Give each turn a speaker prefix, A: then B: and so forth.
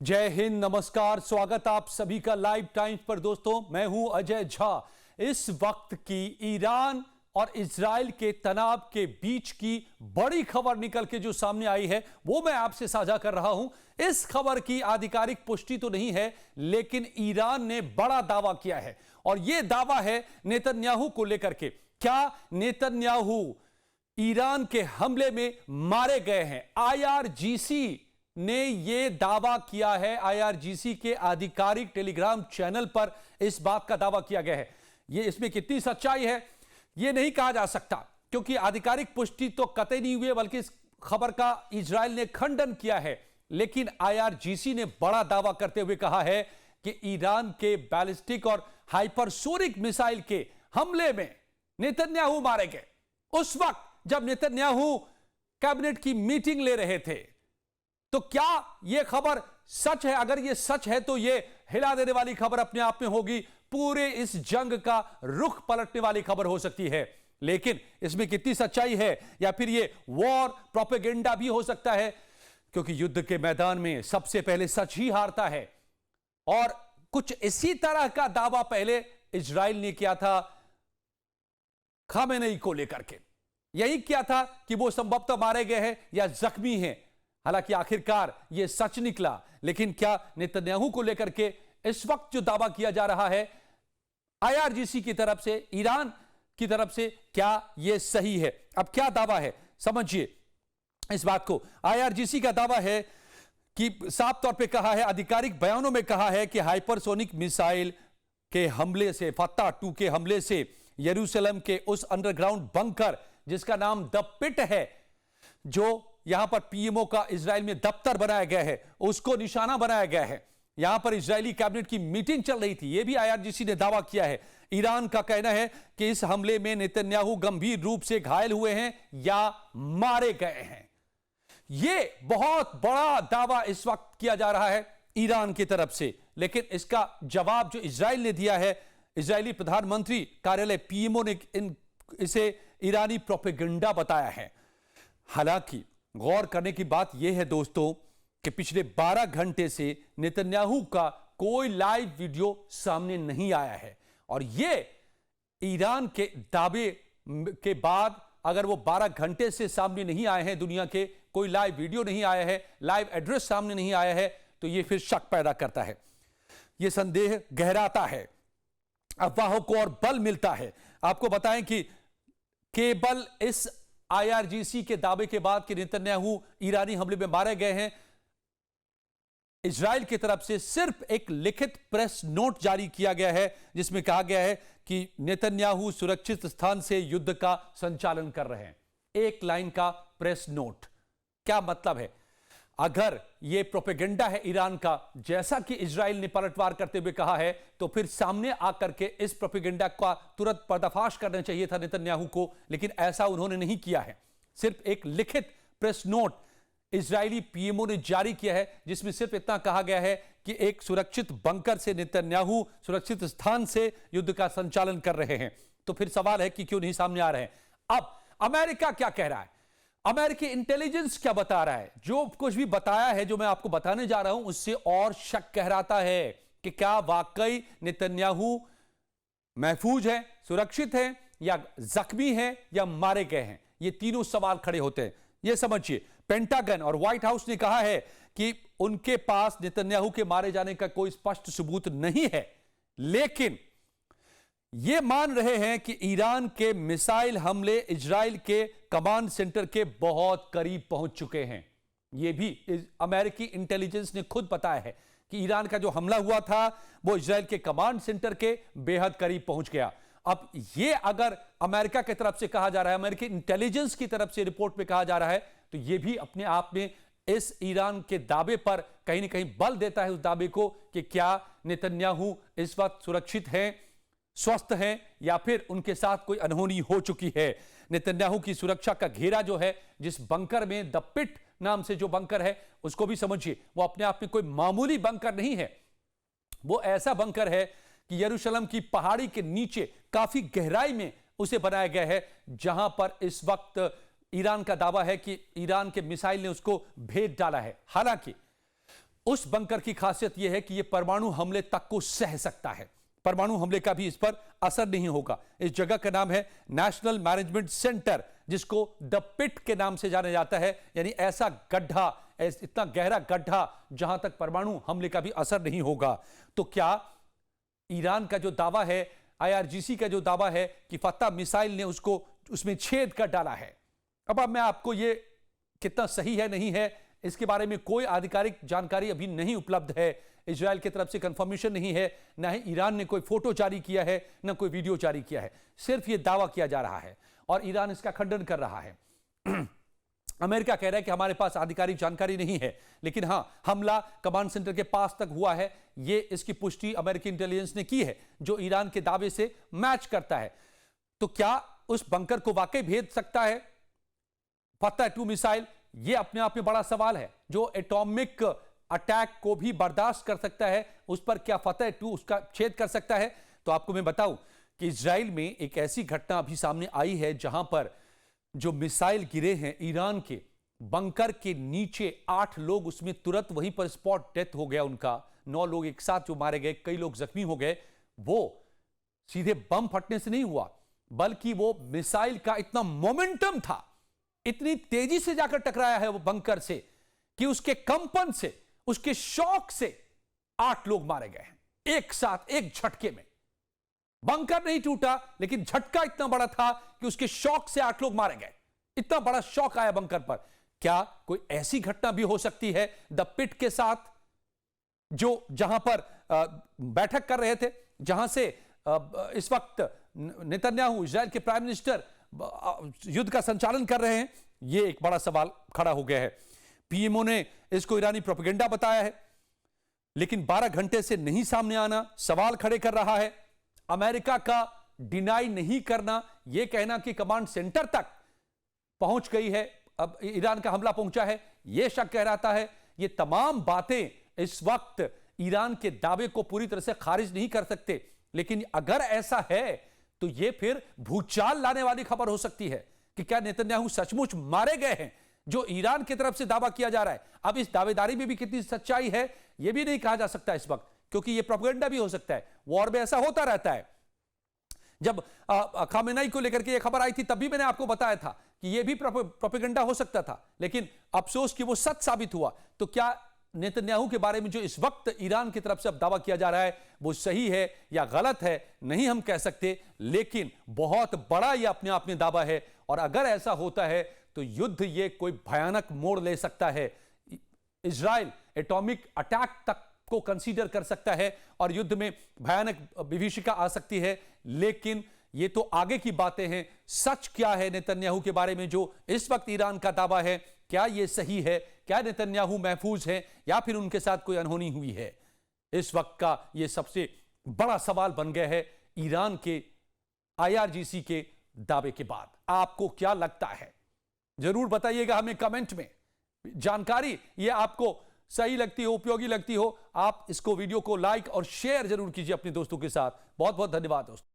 A: जय हिंद, नमस्कार, स्वागत आप सभी का लाइव टाइम्स पर। दोस्तों, मैं हूं अजय झा। इस वक्त की ईरान और इजराइल के तनाव के बीच की बड़ी खबर निकल के जो सामने आई है वो मैं आपसे साझा कर रहा हूं। इस खबर की आधिकारिक पुष्टि तो नहीं है, लेकिन ईरान ने बड़ा दावा किया है और यह दावा है नेतन्याहू को लेकर के। क्या नेतन्याहू ईरान के हमले में मारे गए हैं? आईआरजीसी ने यह दावा किया है। आईआरजीसी के आधिकारिक टेलीग्राम चैनल पर इस बात का दावा किया गया है। यह इसमें कितनी सच्चाई है यह नहीं कहा जा सकता, क्योंकि आधिकारिक पुष्टि तो कतई नहीं हुई है, बल्कि इस खबर का इजराइल ने खंडन किया है। लेकिन आईआरजीसी ने बड़ा दावा करते हुए कहा है कि ईरान के बैलिस्टिक और हाइपरसोनिक मिसाइल के हमले में नेतन्याहू मारे गए। उस वक्त जब नेतन्याहू कैबिनेट की मीटिंग ले रहे थे, तो क्या यह खबर सच है? अगर यह सच है तो यह हिला देने वाली खबर अपने आप में होगी। पूरे इस जंग का रुख पलटने वाली खबर हो सकती है। लेकिन इसमें कितनी सच्चाई है, या फिर यह वॉर प्रोपेगेंडा भी हो सकता है, क्योंकि युद्ध के मैदान में सबसे पहले सच ही हारता है। और कुछ इसी तरह का दावा पहले इजराइल ने किया था खामेनेई को लेकर के। यही किया था कि वो संभवतः मारे गए हैं या जख्मी हैं। हालांकि आखिरकार यह सच निकला। लेकिन क्या नेतन्याहू को लेकर के इस वक्त जो दावा किया जा रहा है आईआरजीसी की तरफ से, ईरान की तरफ से, क्या यह सही है? अब क्या दावा है समझिए इस बात को। आईआरजीसी का दावा है कि साफ तौर पे कहा है, आधिकारिक बयानों में कहा है कि हाइपरसोनिक मिसाइल के हमले से, फत्ता 2 के हमले से यरूशलेम के उस अंडरग्राउंड बंकर जिसका नाम द पिट है, जो यहां पर पीएमओ का इजराइल में दफ्तर बनाया गया है, उसको निशाना बनाया गया है। यहां पर इजरायली कैबिनेट की मीटिंग चल रही थी। यह भी आईआरजीसी ने दावा किया है। ईरान का कहना है कि इस हमले में नेतन्याहू गंभीर रूप से घायल हुए हैं या मारे गए हैं। यह बहुत बड़ा दावा इस वक्त किया जा रहा है ईरान की तरफ से। लेकिन इसका जवाब जो इजराइल ने दिया है, इजरायली प्रधानमंत्री कार्यालय पीएमओ ने इसे ईरानी प्रोपेगेंडा बताया है। हालांकि गौर करने की बात यह है दोस्तों कि पिछले 12 घंटे से नेतन्याहू का कोई लाइव वीडियो सामने नहीं आया है। और यह ईरान के दावे के बाद अगर वो 12 घंटे से सामने नहीं आए हैं, दुनिया के कोई लाइव वीडियो नहीं आया है, लाइव एड्रेस सामने नहीं आया है, तो यह फिर शक पैदा करता है, यह संदेह गहराता है, अफवाहों को और बल मिलता है। आपको बताएं कि केवल इस आईआरजीसी के दावे के बाद कि नेतन्याहू ईरानी हमले में मारे गए हैं, इजराइल की तरफ से सिर्फ एक लिखित प्रेस नोट जारी किया गया है, जिसमें कहा गया है कि नेतन्याहू सुरक्षित स्थान से युद्ध का संचालन कर रहे हैं। एक लाइन का प्रेस नोट। क्या मतलब है? अगर यह प्रोपेगेंडा है ईरान का, जैसा कि इजराइल ने पलटवार करते हुए कहा है, तो फिर सामने आकर के इस प्रोपेगेंडा का तुरंत पर्दाफाश करना चाहिए था नेतन्याहू को। लेकिन ऐसा उन्होंने नहीं किया है। सिर्फ एक लिखित प्रेस नोट इजरायली पीएमओ ने जारी किया है, जिसमें सिर्फ इतना कहा गया है कि एक सुरक्षित बंकर से नेतन्याहू सुरक्षित स्थान से युद्ध का संचालन कर रहे हैं। तो फिर सवाल है कि क्यों नहीं सामने आ रहे हैं? अब अमेरिका क्या कह रहा है? अमेरिकी इंटेलिजेंस क्या बता रहा है? जो कुछ भी बताया है, जो मैं आपको बताने जा रहा हूं, उससे और शक गहराता है कि क्या वाकई नेतन्याहू महफूज है, सुरक्षित है, या जख्मी है, या मारे गए हैं। ये तीनों सवाल खड़े होते हैं। ये समझिए, पेंटागन और व्हाइट हाउस ने कहा है कि उनके पास नेतन्याहू के मारे जाने का कोई स्पष्ट सबूत नहीं है, लेकिन यह मान रहे हैं कि ईरान के मिसाइल हमले इजराइल के कमांड सेंटर के बहुत करीब पहुंच चुके हैं। यह भी अमेरिकी इंटेलिजेंस ने खुद बताया है कि ईरान का जो हमला हुआ था वो इजराइल के कमांड सेंटर के बेहद करीब पहुंच गया। अब यह अगर अमेरिका की तरफ से कहा जा रहा है, अमेरिकी इंटेलिजेंस की तरफ से रिपोर्ट में कहा जा रहा है, तो यह भी अपने आप में इस ईरान के दावे पर कहीं ना कहीं बल देता है, उस दावे को कि क्या नेतन्याहू इस वक्त सुरक्षित हैं, स्वस्थ हैं, या फिर उनके साथ कोई अनहोनी हो चुकी है। नेतन्याहू की सुरक्षा का घेरा जो है, जिस बंकर में द पिट नाम से जो बंकर है, उसको भी समझिए, वो अपने आप में कोई मामूली बंकर नहीं है। वो ऐसा बंकर है कि यरूशलेम की पहाड़ी के नीचे काफी गहराई में उसे बनाया गया है, जहां पर इस वक्त ईरान का दावा है कि ईरान के मिसाइल ने उसको भेद डाला है। हालांकि उस बंकर की खासियत यह है कि यह परमाणु हमले तक को सह सकता है, परमाणु हमले का भी इस पर असर नहीं होगा। इस जगह का नाम है नेशनल मैनेजमेंट सेंटर, जिसको द पिट के नाम से जाना जाता है, यानी ऐसा गड्ढा, इतना गहरा गड्ढा जहां तक परमाणु हमले का भी असर नहीं होगा। तो क्या ईरान का जो दावा है, IRGC का जो दावा है कि फतह मिसाइल ने उसमें छेद कर डाला है, अब मैं आपको ये कितना सही है नहीं है इसके बारे में कोई आधिकारिक जानकारी अभी नहीं उपलब्ध है। इजराइल की तरफ से कंफर्मेशन नहीं है, ना ही ईरान ने कोई फोटो जारी किया है, ना कोई वीडियो जारी किया है, सिर्फ ये दावा किया जा रहा है और ईरान इसका खंडन कर रहा है। अमेरिका कह रहा है कि हमारे पास आधिकारिक जानकारी नहीं है, लेकिन हां, हमला कमांड सेंटर के पास तक हुआ है, ये इसकी पुष्टि अमेरिकी इंटेलिजेंस ने की है, जो ईरान के दावे से मैच करता है। तो क्या उस बंकर को वाकई भेद सकता है फतह 2 मिसाइल? यह अपने आप में बड़ा सवाल है। जो एटॉमिक अटैक को भी बर्दाश्त कर सकता है, उस पर क्या फतह 2 उसका छेद कर सकता है? तो आपको मैं बताऊं कि इजराइल में एक ऐसी घटना अभी सामने आई है जहां पर जो मिसाइल गिरे हैं ईरान के बंकर के नीचे, 8 लोग उसमें तुरंत वहीं पर स्पॉट डेथ हो गया उनका, 9 लोग एक साथ जो मारे गए, कई लोग जख्मी हो गए। वो सीधे बम फटने से नहीं हुआ, बल्कि वो मिसाइल का इतना मोमेंटम था, इतनी तेजी से जाकर टकराया है वो बंकर से कि उसके कंपन से, उसके शॉक से 8 लोग मारे गए हैं एक साथ, एक झटके में। बंकर नहीं टूटा, लेकिन झटका इतना बड़ा था कि उसके शॉक से 8 लोग मारे गए। इतना बड़ा शॉक आया बंकर पर। क्या कोई ऐसी घटना भी हो सकती है द पिट के साथ, जो जहां पर बैठक कर रहे थे, जहां से इस वक्त नेतन्याहू इजराइल के प्राइम मिनिस्टर युद्ध का संचालन कर रहे हैं? यह एक बड़ा सवाल खड़ा हो गया है। पीएमओ ने इसको ईरानी प्रोपेगेंडा बताया है, लेकिन 12 घंटे से नहीं सामने आना सवाल खड़े कर रहा है। अमेरिका का डिनाई नहीं करना, यह कहना कि कमांड सेंटर तक पहुंच गई है, अब ईरान का हमला पहुंचा है, यह शक कह रहा है। ये तमाम बातें इस वक्त ईरान के दावे को पूरी तरह से खारिज नहीं कर सकते, लेकिन अगर ऐसा है तो यह फिर भूचाल लाने वाली खबर हो सकती है कि क्या नेतन्याहू सचमुच मारे गए हैं, जो ईरान की तरफ से दावा किया जा रहा है। अब इस दावेदारी में भी कितनी सच्चाई है यह भी नहीं कहा जा सकता इस वक्त, क्योंकि यह प्रोपेगेंडा भी हो सकता है। वॉर में ऐसा होता रहता है। जब खामेनेई को लेकर के यह खबर आई थी, तब भी मैंने आपको बताया था कि यह भी प्रोपेगेंडा हो सकता था, लेकिन अफसोस कि वो सच साबित हुआ। तो क्या नेतन्याहू के बारे में जो इस वक्त ईरान की तरफ से अब दावा किया जा रहा है वो सही है या गलत है, नहीं हम कह सकते, लेकिन बहुत बड़ा यह अपने आप में दावा है। और अगर ऐसा होता है तो युद्ध ये कोई भयानक मोड़ ले सकता है। इजराइल एटॉमिक अटैक तक को कंसीडर कर सकता है और युद्ध में भयानक विभीषिका आ सकती है। लेकिन ये तो आगे की बातें हैं। सच क्या है नेतन्याहू के बारे में जो इस वक्त ईरान का दावा है, क्या यह सही है? क्या नेतन्याहू महफूज है या फिर उनके साथ कोई अनहोनी हुई है? इस वक्त का यह सबसे बड़ा सवाल बन गया है ईरान के IRGC के दावे के बाद। आपको क्या लगता है जरूर बताइएगा हमें कमेंट में। जानकारी ये आपको सही लगती हो, उपयोगी लगती हो, आप इसको वीडियो को लाइक और शेयर जरूर कीजिए अपने दोस्तों के साथ। बहुत बहुत धन्यवाद दोस्तों।